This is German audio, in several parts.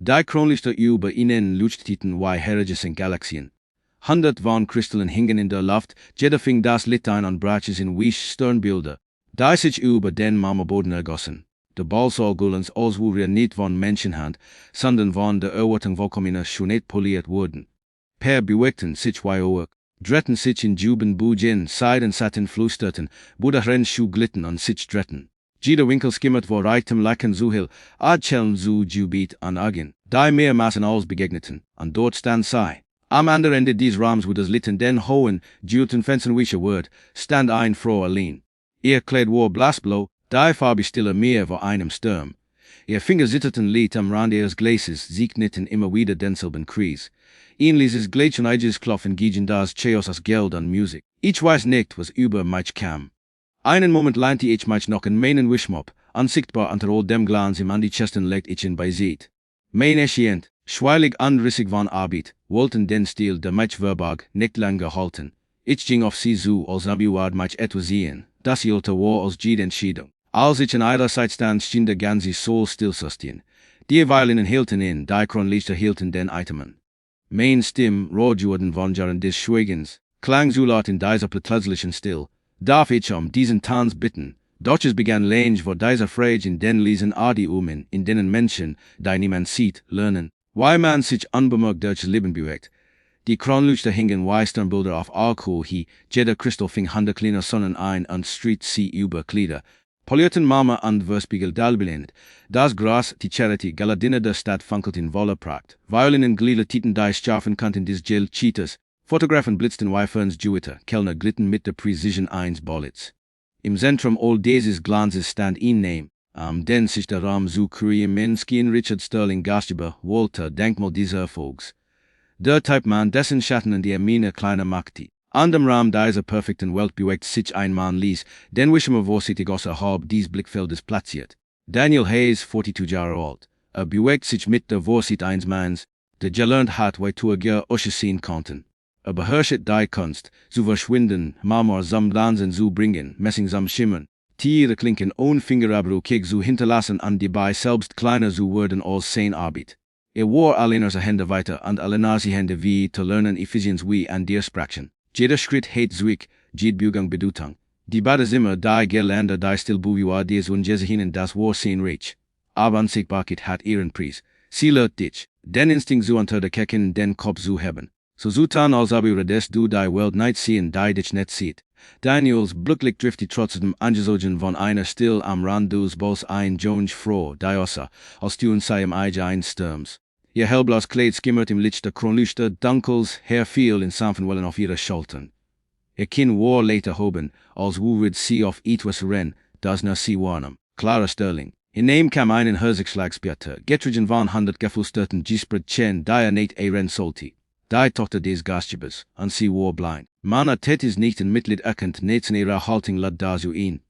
Die Kronlichter über ihnen leuchteten wie Herres in Galaxien. 100 van Kristallen hingen in der Luft, jeder fing das Licht ein an Braches in wie Sternbilder. Die sich über den Marmorboden ergossen. De Balsalgulens als wir nicht von Menschenhand, sondern von der Erwartung vollkommener Schönheit poliert wurden. Per bewegten sich zwei Oog, dretten sich in Juben Bujin, Seiden satin flusterten, Budachren Schuh glitten an sich dretten. Jeder Winkel skimmert vor reitem Lacken Zuhil, Adchelm zu Jubit an Agin, die mehrmaßen als begegneten, an dort stand sei. Am anderen Ende dies Rams wo das Litten den hohen, Julten Fencenwische Word, stand ein Frau allein. Ihr Kleid war blassblau, die Farbe stille Meer vor einem Sturm. Ihr Finger zitterten liet am Rand ihres Gläses, siegneten immer wieder denselben Kreis. Ähnliches Gleichen eiges Klopfen gegen das Chaos as Geld an Musik. Ich weiß nicht, was über mich kam. Einen Moment lehnte ich mich noch in meinen Wischmopp, unsichtbar unter all dem Glanz im an die Chesten legt ich ihn beiseite. Mein Eschient, schweilig anrissig von Arbeit, wollten den Stil der mich verbag nicht lange halten. Ich ging auf sie zu, als abiward mich etwas sehen, das hielte war als jede Entscheidung. Als ich an ihrer Seite stand, schien der ganze Soul stillsustehen. Die Weilinnen hielten in, die Kronlichter hielten den Itemen. Mein Stimm, Rohrjorden von Jaren des Schweigens, klang so laut in dieser plötzlichen Still. Darf ich diesen Tanz bitten? Doch es begann längst vor dieser Frage in den Lesen Adiumen, in denen Menschen, die niemand sieht, lernen, wie man sich unbemerkt durchs Leben bewegt. Die Kronlichter hingen wie Sternbilder auf Alkohol hi, jeder Kristall fing 100 kleine Sonnen ein und Street sie über Glieder. Polierten Mama und Verspiegel dalbelehnt. Das Gras, die Charity, Galadine der Stadt funkelt in voller Pracht. Violinen gliederten die scharfen Kanten des Jill Cheetahs. Fotografen blitzten Wyferns Jupiter, Kellner glitten mit der Precision 1 Bullets. Im Zentrum all dieses Glanzes stand ein Name, den sich der Raum zu Kuriemensky Richard Sterling Gastgeber, Walter, Denkmal dieser Erfolgs. Der Typ Mann, dessen Schatten in die Mine kleiner machte. An dem Raum dieser perfekten Welt bewegt sich ein Mann ließ, den Wischimer vorsichtig außerhalb dies Blickfeldes platziert. Daniel Hayes, 42 Jahre alt. Bewegt sich mit der Vorsicht eines Manns, der gelernt hat, wie Tourgier sehen konnten. Beherrscht die Kunst, zu verschwinden, Marmor samt Glanzen zu bringen, Messing samt Schimmern, Tiere klinken ohne Fingerabdruck zu hinterlassen und dabei selbst kleiner zu werden als sein Arbeit. War allein seine Hände weiter und allein seine Hände wie zu lernen Effizienz wie an der Sprachen. Jeder Schritt hat Zweck, jede Bewegung Bedeutung. Die Badezimmer, die Girlande, die Stillbuviwa, des und Jezehinen das war sein Reich. Aber Unsichtbarkeit hat ihren Preis. Sie lehrt dich, den Instinkt zu unter der Kecken den Kopf zu haben. So zutan als aber des du die Welt nicht sehen, die dich nicht sieht. Daniels glücklich driftig trotz dem Angesogen von einer still am Rand des Bos ein Jones froh, die außer, als du in seinem Eige ein Sturms. Ihr hellblaues Kleid skimmert im Licht der Kronlichter, dunkels, Hair fiel in sanften Wellen auf ihre Schultern. Ihr Kinn war later hoben, als wurid sie auf etwas ren, das nur sie warnam. Clara Sterling. In Name kam einen Herzigschlagsbieter, getrigen von 100 geflüsterten Gispert Chen, die nicht ren sollte. Die Tochter des Gastgebers, und sie war blind. Man hat es nicht ein Mitglied erkannt, nicht in ihrer Haltung lad da zu ihn.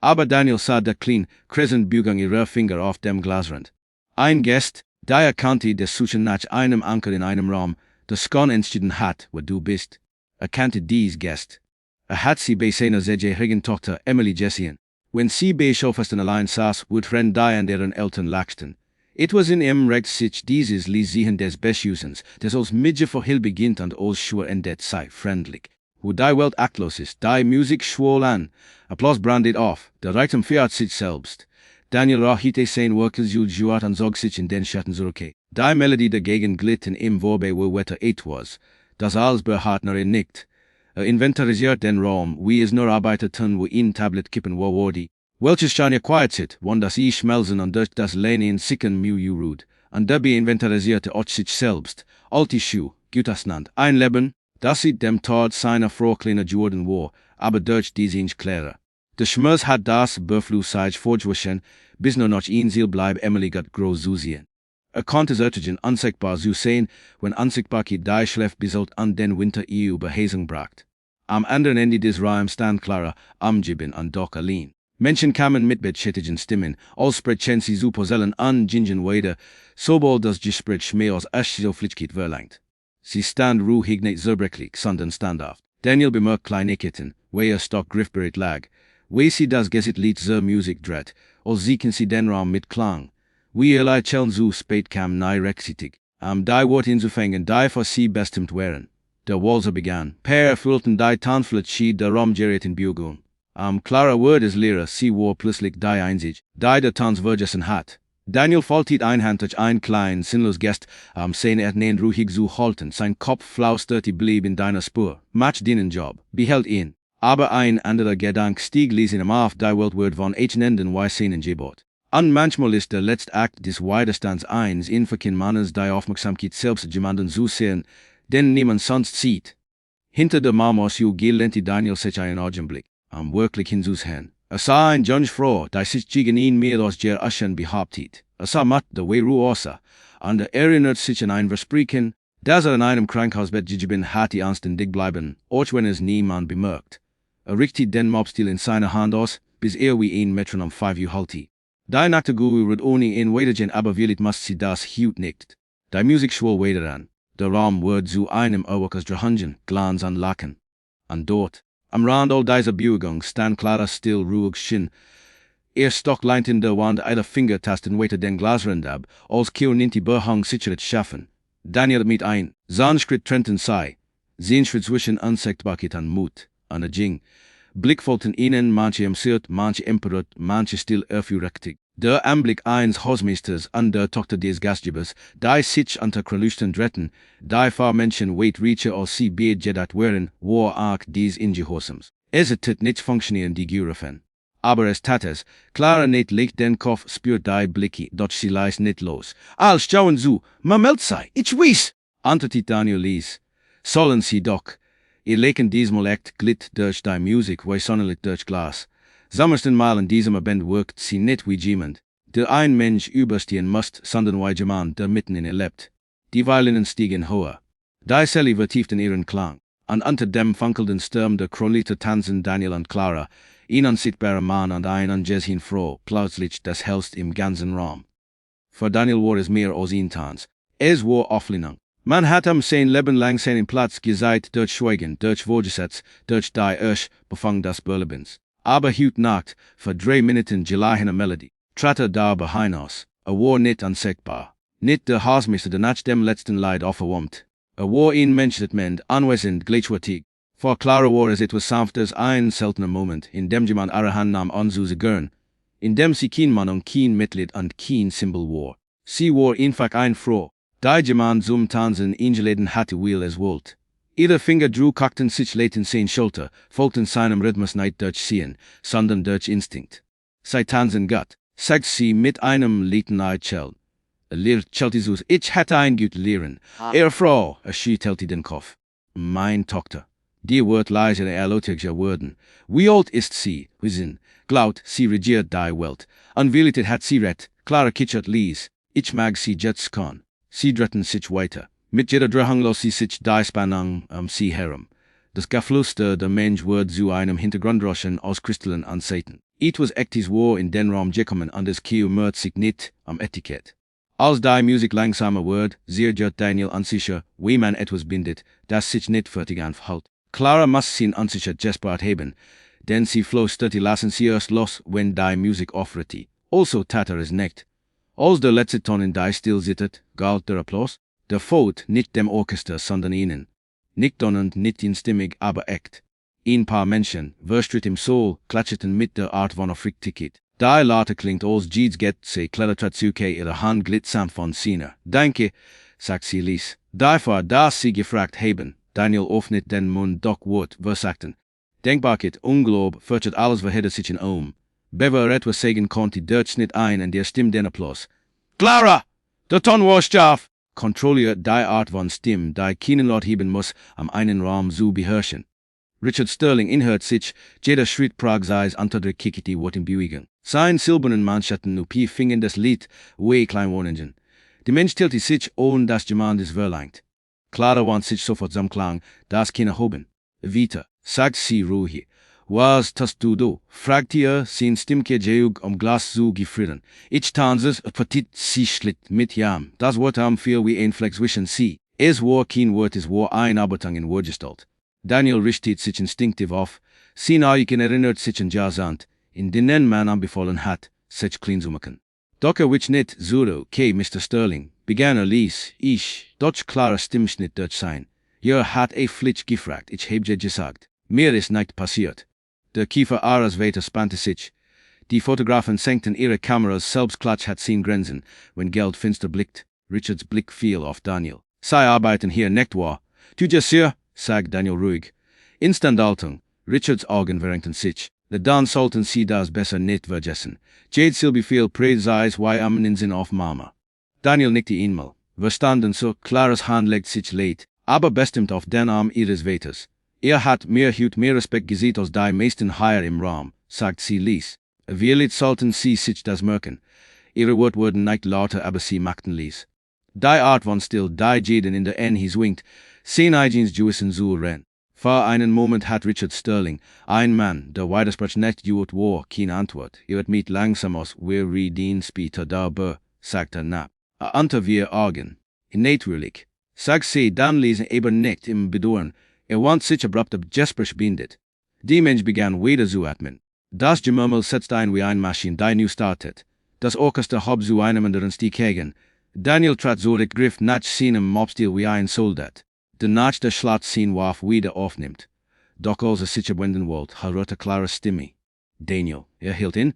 Aber Daniel sah der clean, crescent Bügung ihrer Finger auf dem Glasrand. Ein Gast, der erkannte des Suchen nach einem Anker in einem Raum, der Skon entschieden hat, wo du bist. Erkannte dies Gast. Hat sie bei seiner sechsjährigen Tochter Emily Jessien. Wenn sie bei Schofesten allein saß, wird Friend die an deren Eltern lachten. It was in im Recht sich dieses ließ sehen des Beschusens, des als Midge vorhin beginnt und als schwur endet sei friendlich. Wo die Welt achtlos ist, die Musik schwoll an. Applaus brandet auf, der Reitum fährt sich selbst. Daniel rahite sein Workes juat und zog sich in den Schatten zurück. Die Melodie dagegen glitt in ihm vorbei wo wetter etwas. Das alles beharrt nur nicht. Inventarisiert den Raum, wie es nur Arbeiter tun, wo ihn Tablet kippen wo wardi. Welches schon ja quiet sit, won das schmelzen und durch das Lehnen sicken miu ruht. Und dabei inventarisierte auch sich selbst. Alti Schuh, Gutas nannt, ein Leben, das sieht dem Tod seiner Frau kleiner Jordan war, aber durch dies inch klarer. Der Schmerz hat das Beflussage fortgewaschen, bis nur noch ein Ziel bleib Emily got groß zu sehen. Konnte Zertigen unsichtbar zu sehen, wenn Unsichtbarkeit die schläft biselt an den Winter überhasung bracht. Am anderen Ende des Raumes stand Clara, amgibin und doch allein. Menschen kamen mit beschäftigten Stimmen, aussprechen sie zu Posellen an Gingen weiter, sobald das Gespräch mehr als erst so Flitschkeit verlangt. Sie stand ruhig nicht zerbrechlich, sondern standhaft. Daniel bemerkt Kleinigkeiten, wie stock griffbereit lag, wie sie das Gesicht Lied zur Musik dreht, als siechen sie den Raum mit Klang. wie cheln zu spät kam nie rechtzeitig. Die Wort hinzufangen, die für sie bestimmt wären. Der Walser begann. Per füllten die Tanflet schied der Romgereten Bugun. Clara Word is Lehrer, sie war plötzlich die Einzig, die der Tanz vergessen hat. Daniel faltet Hand durch ein klein, sinnlos Gest, seine Nen ruhig zu halten, sein Kopf flausterte blieb in deiner Spur. Mach den Job, behält ihn. Aber ein anderer Gedank stieg ließ in ihm auf, die Welt wird von Enden wie Szenen gebot. Und manchmal ist der letzte Akt des Widerstands eins inverkin Mannes die Aufmerksamkeit selbst jemanden zu sehen, den niemand sonst sieht. Hinter der Marmos lernte Daniel sich einen Augenblick, wirklich hinzusehen. Sah ein Junge Frau, die sich gegen ihn mehr als der Aschen behauptet. Sah matt der Weru außer, und erinnert sich an ein Versprechen, dass in einem Krankenhausbett gegeben hatte anständig bleiben, auch wenn es niemand bemerkt. Richtet den Mobstil in seiner Hand aus, bis wie ein Metronom 5 Uhr halte. Die Nachtigall wird ohne ihn weitergehen, aber willigt must sie das Hut nicht. Die Musik schwol weiter an. Der Raum wird zu einem Orchester Glanz an Lachen. Und dort, am Rand all dieser Bewegung, stand Clara still ruhig schien. Stock leint in der Wand einer Fingertasten weiter den Glasrand ab, als Kiel ninti Behang sichert schaffen. Daniel mit ein, Sanskrit trennten sei. Sehnschritt zwischen Unsichtbarkeit und Mut, an Jing. Blickfolten ihnen, manche emsiert, manche emperert, manche still erfürchtig. Der Anblick eines Hausmeisters an der Tochter des Gastgebers, die sich unter Kralüsten dretten, die vor Menschen weit rieche als sie bejedat wären, war auch dies Ingehorsams. Es tut nicht funktionieren die Gurafen. Aber es tat es, Clara nicht legt den Kopf, spürt die Blicke, doch sie leist nicht los. Als schauen zu, ma meldt sei, ich weiß, antwortet Daniel ließ. Sollen sie doch. Ihr leken diesmal echt glitt durch die Musik, wie sonnenlicht durch Glas. Sommersten Mal in diesem Abend wirkt sie nicht wie jemand, der ein Mensch überstehen muss, sondern wie jemand, der mitten in ihr lebt. Die Violinen stiegen höher. Die Sally vertieften ihren Klang. Und unter dem funkelnden Sturm der Kroliter tanzen Daniel und Clara, ein unsichtbarer Mann und ein angesehen Frau, plötzlich das hellst im ganzen Raum. Für Daniel war es mehr als ein Tanz. Es war Auflehnung. Man hat sein Leben lang seinen Platz gesagt durch Schweigen, durch Vorgesetz, durch die Befang des Berlebens. Aber heute Nacht, für 3 Minuten gleiche Melodie, trat da hinaus. War nicht unsichtbar. Nicht der Hausmeister, der nach dem letzten Leid aufgewärmt. War ein Mensch, das Mensch, anwesend, gleichwertig. Für Clara war es etwas Sanftes, ein seltener Moment, in dem jemand ihre Hand nahm an zu gern, in dem sie kein Mann und kein Mitglied und kein Symbol war. Sie war einfach ein Frau, die jemand zum Tanzen eingeladen hatte, wie es wollte. Ihre Finger drückten sich leiten sein Schulter, folgten seinem Rhythmus nicht durch Sehen, sondern durch Instinkt. Sie tanzen Gott, sagt sie mit einem leiten Eicheln. Lehrt Cheltisus, ich hätte ein gut lehren. Frau, schüttelte den Kopf. Mein Tochter. Die wird leise erläuterter worden. Wie alt ist sie, wir sind, glaubt, sie regiert die Welt. Unwilligt hat sie recht, Clara kitschert ließ. Ich mag sie jetzt kann. Sie dretten sich weiter. Mit jeder Drehung los sie sich die Spannung sie herum. Das Geflüster der Mensch wird zu einem Hintergrundrauschen aus Kristallen ansehen. Etwas Echtes war in den Raum gekommen und es kümmert sich nicht Etikett. Als die Musik langsamer wird, sehr Daniel unsicher, wie man etwas bindet, das sich nicht fertig anhält. Clara muss sin unsicher gespart haben, denn sie flüsterte lassen sie erst los, wenn die Musik aufhörte. Also tat es nicht. Als der letzte Ton in die still sittet, galt der Applaus, der folgt nicht dem Orchester, sondern ihnen. Nicht donnernd, nicht instimmig, aber echt. Ein paar Menschen, verstritt im Soul, klatschten mit der Art von Afrikticket. Die Laute klingt als jedes geht, sie klettert zu ihre Hand glitsam von Sina. Danke, sagt sie ließ. Dafür, dass sie gefragt haben, Daniel öffnet den Mund, doch wird versagten. Denkbarkeit, Unglaub, verchert alles verhedert sich in Bever etwas sagen konnte, dört nicht ein und der stimmt den Applaus. Clara! Der Ton war scharf! Kontrolliert die Art von Stimme, die keinen Laut heben muss, einen Raum zu beherrschen. Richard Sterling inhört sich, jeder Schritt Prag seis unter der Kikiti wird in Bewegung. Sein silbernen Manschetten nupi fingen das Lied, wie klein wohnen. Die Mensch tilti sich, ohne dass jemand es verlangt. Clara want sich sofort zamklang, das keine hoben. Vita, sagt sie ruhig. Was tust du? Fragt ihr, sin Stimmke jeug Glas zu gefrieren. Ich tanzes, petit sie schlitt mit jam. Das Wort viel wie ein Flex zwischen sie. Es war kein Wort, es war ein Abertung in Wortgestalt. Daniel richtet sich instinktiv auf. Sin Aiken erinnert sich an Jasant, in denen man anbefohlen hat, sich klein zu machen. Docker which nicht, Zuro, Mr. Sterling, begann Lies, ich, Dutch klare Stimmschnitt Dutch sein. Ihr hat flitsch gefragt, ich heb je gesagt. Mehr ist nicht passiert. Der Kiefer Aras weiter spannte sich. Die Fotografen senkten ihre Kameras, selbst Klatsch hat sehen Grenzen, wenn Geld finster blickt. Richards Blick fiel auf Daniel. Sei arbeiten hier nicht wahr. Tu ja Sir, sagt Daniel ruhig. Instandhaltung. Richards Augen verengten sich. Dan sollten sie das besser nicht vergessen. Jade Silby viel präzise wie am Insin auf Mama. Daniel nickte einmal. Verstanden so, Claras Hand legt sich leid, aber bestimmt auf den Arm ihres Vaters. Hat mehr Hut mehr Respekt gesehen als die meisten hier im Raum, sagt sie Lies. Vielleicht sollten sie sich das merken. Ihre Worte wurden nicht lauter, aber sie machten Lies. Die Art von Still, die Jaden in der His winkt, sehen eigens Jewisen zu ren. Für einen Moment hat Richard Sterling, ein Mann, der widersprach nicht juht war, keine Antwort. Mit langsam aus, wir reden später darüber, sagt knapp. Unter wir Augen. Natürlich. Sagt sie, dann lesen eben nicht im Bedauern. Want sich abrupt ab Gespräch beendet. Die Mensch begann wieder zu atmen. Das Gemurmel setzte ein wie ein Maschine, die nu startet. Das Orchester hob zu einem anderen Stieg gegen. Daniel trat zurück, griff nach seinem Mobstil wie ein Soldat. Danach der Schlagzeilen warf wieder aufnimmt. Doch als sich abwenden wollte, hörte Clara Stimme. Daniel, hielt in.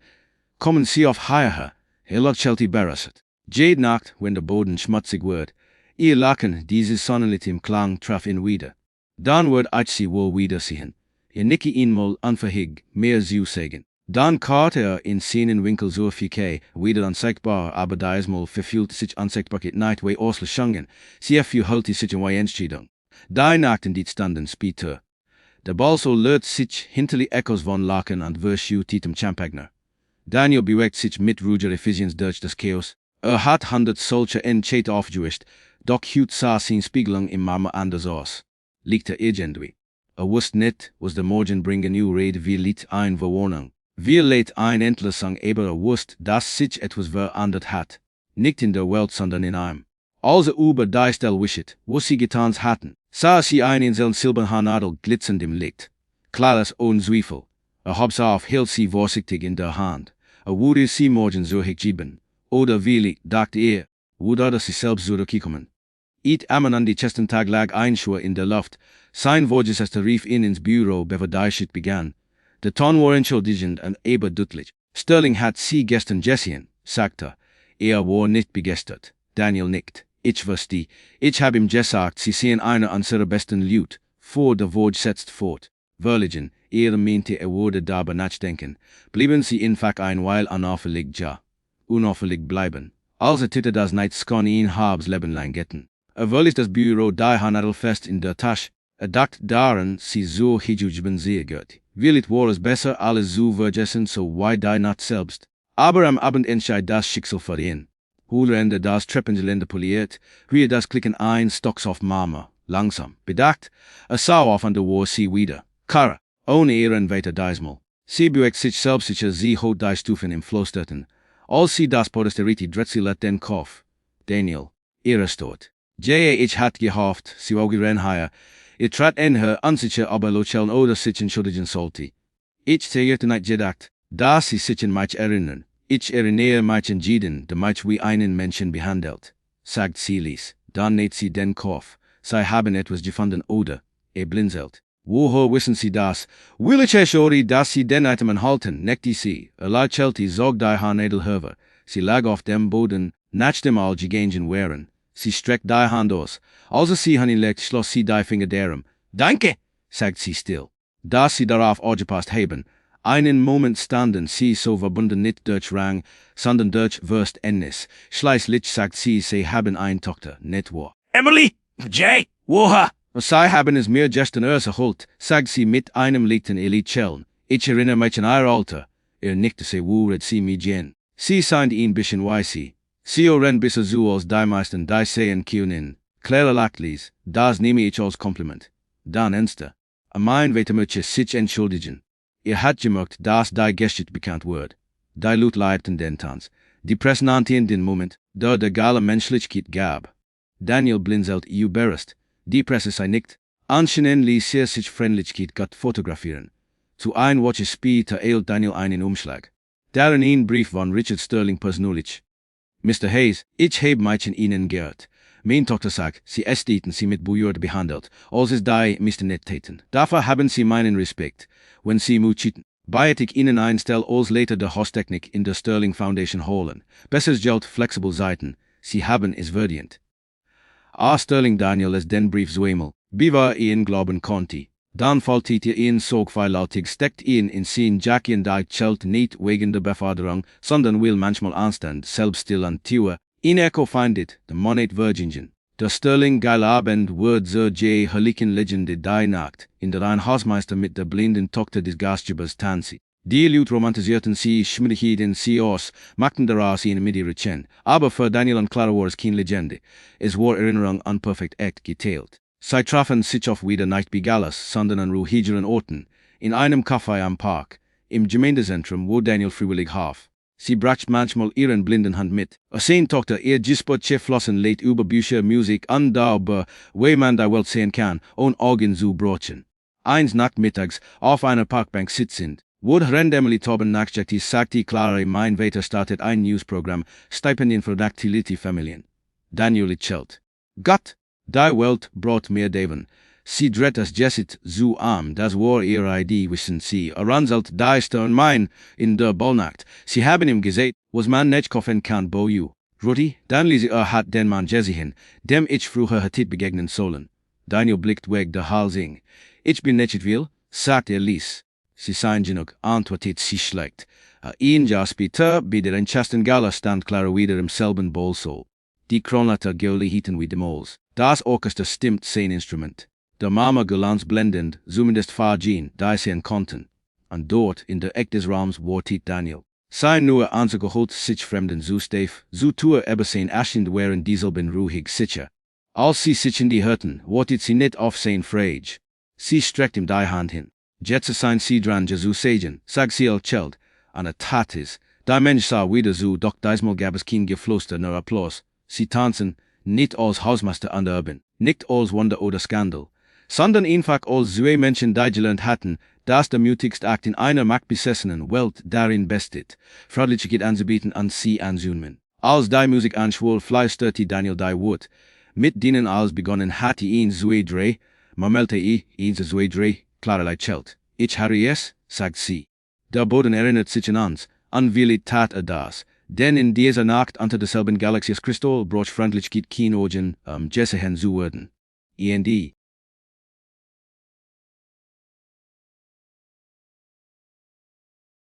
Kommen Sie auf hierher. Lot Shelty berasset. Jade nacht, wenn der Boden schmutzig wird. Ihr Lachen, dieses Sonnenlicht im Klang traf ihn wieder. Dann wird sie wohl wiedersehen. Nicke einmal unverhegt, mehr zu sagen. Dann karte in seinen Winkel so viel wieder ansichtbar, aber diesmal verfühlt sich Ansichtbarkeit nicht wie Ausleschungen. Sehr viel hält sich in Entscheidung. Die Nachten die standen später. Der Ball so löst sich hinter die Echos von Lachen und Verschu Titem Champagner. Daniel bewegt sich mit ruhiger Effizienz durch das Chaos. Hat 100 solche Entscheid aufgewischt, doch hut sah sein Spiegelung im Marmor anders aus. Liegt irgendwie. Wusst nicht, was der Morgen bringen new Rede wie Lied ein Verwarnung. Wir lädt ein Entlassung aber wusst, dass sich etwas verändert hat. Nicht in der Welt, sondern in einem. Also über die Stelle wischet, was sie getan hatten, sah sie ein in selben Silbernhaarnadel glitzernd im Licht. Klares ohne Zweifel. Hab's auf, hielt sie vorsichtig in der Hand. Würde sie morgen so geben. Oder willig, dachte würde sie selbst zurückkommen. Ammen an die chesten Tag lag ein Schuh in der Luft. Sein Vorgesetzter rief ihn ins Büro, bevor die Schicht begann. Der Ton war entschuldigend und aber deutlich. Sterling hat sie gestern gesehen, sagte. War nicht begeistert. Daniel nickt. Ich wusste, ich hab ihm gesagt, sie sehen einer unserer besten Leute. Vor der Wort setzt fort. Verlegen, meinte würde dabei nachdenken. Blieben sie einfach ein Weil unauffällig ja. Unauffällig bleiben. Also Titel das nicht skon ihn habs Leben lang getten. Weil das Büro die Hanadel fest in der Tasche. Dacht daran, sie so hijujben sehr gut. Willit war es besser, alles zu vergessen, so wie die Nacht selbst. Aber am Abend entscheidet das Schicksal für ihn. Hulrende das Treppengeländer poliert, wie das Klicken ein Stocks auf Mama, langsam, bedacht, sah auf an der War sie wieder. Kara, ohne ihren weiter diesmal. Sie bewegt sich selbst sicher, sie holt die Stufen im Flosterten. Als sie das Podesteriti dreht sie let den Kopf. Daniel, tot. Ich hat gehofft, sie woge renheier. Trat in her unsicher, aber lochellen oder sich entschuldigen sollte. Ich tägerte nicht gedacht, dass sie sich an mich erinnern. Ich erinnere mich an jeden, der mich wie einen Menschen behandelt. Sagt sie Lies, dann näht sie den Kopf. Sie haben etwas gefunden oder, blinzelt. Woher wissen sie das? Will ich ori, dass sie den Item halten, neckte sie. Chelty zog die Hand edelhöver. Sie lag auf dem Boden, nach dem all gegangen wären. Sie streckt die Hand aus. Als sie hinlegt, schloss sie die Finger derum. Danke, sagt sie still. Dass sie darauf aufgepasst haben. Einen Moment standen sie so verbunden nicht durch Rang, sondern durch Verständnis. Schließlich sagt sie haben eine Tochter, nicht wahr? Emily! Jay! Woha! Sie haben es mir gestern erholt, sagt sie mit einem leichten Elitschellen. Ich erinnere mich an ihr Alter. Nickte sie wuret sie mich gehen. Sie seid ein bisschen weißi. Sie oren bis so als die meisten die sehen können. Clara Lacklis, das nehme ich als Kompliment. Dann ernster. Mein Wetemütche sich entschuldigen. Hat gemerkt, dass die Geschichte bekannt wird. Die Lut leibten den Tanz. Die Presse nannte in den Moment, der Gala Menschlichkeit gab. Daniel blinzelt überrascht. Die Presse sei nicht. Anscheinend ließ sich Freundlichkeit Gott fotografieren. Zu ein Woche später eilt Daniel einen Umschlag. Darin ein Brief von Richard Sterling persönlich. Mr. Hayes, ich heb Mädchen ihnen geehrt. Mein Tochter sagt, sie ästeten sie mit Bewürde behandelt, als es die Mr. nicht täten. Dafür haben sie meinen Respekt, wenn sie cheaten. Bayet ich ihnen einstell als Leiter der Hostechnik in der Sterling Foundation holen. Besseres Geld, flexibel Seiten, sie haben es verdient. Sterling Daniel es den Brief zweimal, biwa ihn glauben konnte. Dann faltet ihr ihn sorgfältig, steckt ihn in sein Jackien die Chelt nicht wegen der Beförderung, sondern will manchmal anstand, selbst still an Tue. In Echo findet, the Monet Virgingen. Der Sterling Geilabend wird so je herrlichen Legende die Nacht, in der ein Hausmeister mit der blinden Tochter des Gastgebers tanzt. Die Leute romantisierten sie Schmierigkeiten sie aus, machten daraus eine mit ihrer Chen. Aber für Daniel und Clara war es keine Legende. Es war Erinnerung an perfekt echt geteilt. Sie trafen sich auf wieder nicht bei Gallas, sondern an ruhigeren Orten, in einem Café am Park, im Gemeindezentrum, wo Daniel freiwillig half. Sie brachte manchmal ihren blinden Hand mit. Seine Tochter, ihr Gisbotche flossen lädt über Bücher, Musik an darüber, wie man die Welt sehen kann, ohne Augen zu brochen. Eins nachmittags, auf einer Parkbank sitzend, wurde Rendemeli Toben nachgejagt, sagte Clara, mein Vater startet ein Newsprogramm, Stipendien für Dactylity-Familien. Daniel chelt. Gott, die Welt braucht mehr Devon. Sie dreht das Jessit zu arm, das war ihre Idee, wissen Sie, ranselt die Stern mein, in der Ballnacht. Sie haben ihm gesagt, was man nicht kaufen kann, bo you. Rutti, dann lese hat den Mann gesehen, dem ich früher hätte begegnen sollen. Daniel blickt weg der Halsing. Ich bin nicht will, sagt Lies. Sie seien genug, antwortet sie schlecht. Ein Jahr später, bei der Enchesten Gala stand Clara wieder im selben Ballsaal. Die Kronlater hieten wie die Mols. Das Orchester stimmt sein Instrument. Der Mama gelanz blendend, zumindest Fargin, die sehen konnten. Und dort, in der Ecke des Raums, wartet Daniel. Sein nur anzugeholt sich Fremden zu steif, zu tue aber sein erscheint wären dieselben ruhig sicher. Als sie sich in die hörten, wartet sie nicht auf sein Frage. Sie streckt ihm die Hand hin. Jetze sein sie dran Jesu sagen, sag sie cheld, an Tat is, die Mensch sah wieder so, doch diesmal gab es kein Geflüster nur Applaus. Sie tanzen, nicht als Hausmeister an der Urban, nicht als Wunder oder Skandal, sondern einfach als zwei Menschen, die gelernt hatten, dass der mutigste Akt in einer machtbesessenen Welt darin besteht, Freundlichkeit anzubieten an sie anzunehmen. Als die Musik anschwoll, flüsterte Daniel die Wort, mit denen als begonnen hatte ihn zwei drei, marmelte zwei drei, Clara chelt. Ich harre es, sagt sie. Der Boden erinnert sich an uns, an wie tat das. Denn in dieser Nacht unter derselben Galaxie Kristall broch Freundlichkeit kein Ogen, Jessehen zu werden. Und